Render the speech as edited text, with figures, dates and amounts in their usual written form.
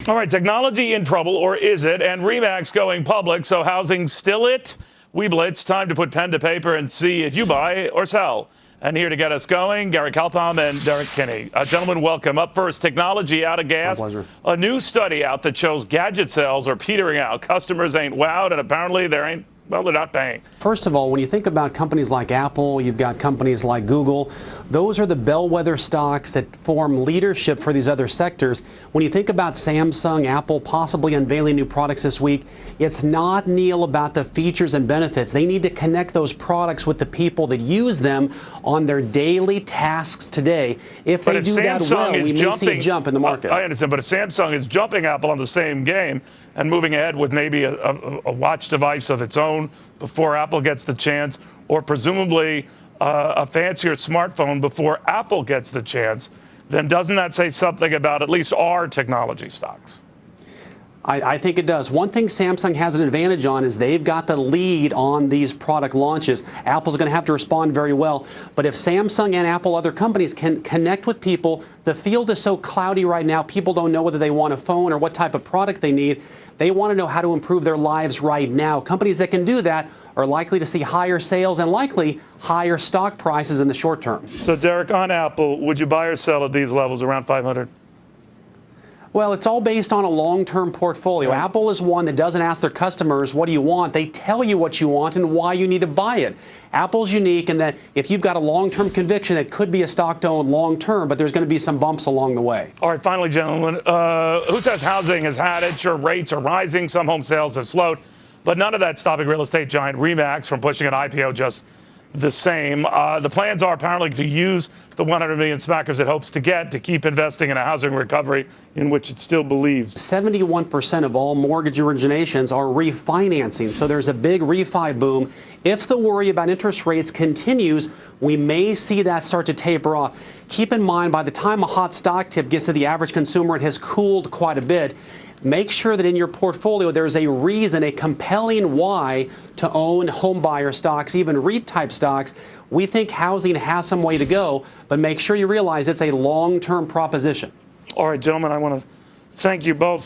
All right, technology in trouble, or is it? And RE/MAX going public, so housing still it? We blitz. Time to put pen to paper and see if you buy or sell. And here to get us going, Gary Kalpam and Derrick Kinney. Gentlemen, welcome. Up first, technology out of gas. My pleasure. A new study out that shows gadget sales are petering out. Customers ain't wowed, and apparently they're not paying. First of all, when you think about companies like Apple, you've got companies like Google. Those are the bellwether stocks that form leadership for these other sectors. When you think about Samsung, Apple possibly unveiling new products this week, it's not, Neil, about the features and benefits. They need to connect those products with the people that use them on their daily tasks today. If they do that well, we may see a jump in the market. I understand, but if Samsung is jumping Apple on the same game and moving ahead with maybe a watch device of its own before Apple gets the chance, or presumably a fancier smartphone before Apple gets the chance, then doesn't that say something about at least our technology stocks? I think it does. One thing Samsung has an advantage on is they've got the lead on these product launches. Apple's going to have to respond very well. But if Samsung and Apple, other companies, can connect with people, the field is so cloudy right now, people don't know whether they want a phone or what type of product they need. They want to know how to improve their lives right now. Companies that can do that are likely to see higher sales and likely higher stock prices in the short term. So, Derrick, on Apple, would you buy or sell at these levels around 500? Well, it's all based on a long-term portfolio. Right. Apple is one that doesn't ask their customers, what do you want? They tell you what you want and why you need to buy it. Apple's unique in that if you've got a long-term conviction, it could be a stock to own long-term, but there's going to be some bumps along the way. All right, finally, gentlemen, who says housing has had it? Sure, rates are rising. Some home sales have slowed, but none of that stopping real estate giant RE/MAX from pushing an IPO just the same. The plans are apparently to use the 100 million smackers it hopes to get to keep investing in a housing recovery in which it still believes. 71% of all mortgage originations are refinancing, so there's a big refi boom. If the worry about interest rates continues, we may see that start to taper off. Keep in mind, by the time a hot stock tip gets to the average consumer, it has cooled quite a bit. Make sure that in your portfolio there's a reason, a compelling why to own home buyer stocks, even REIT-type stocks. We think housing has some way to go, but make sure you realize it's a long-term proposition. All right, gentlemen, I want to thank you both.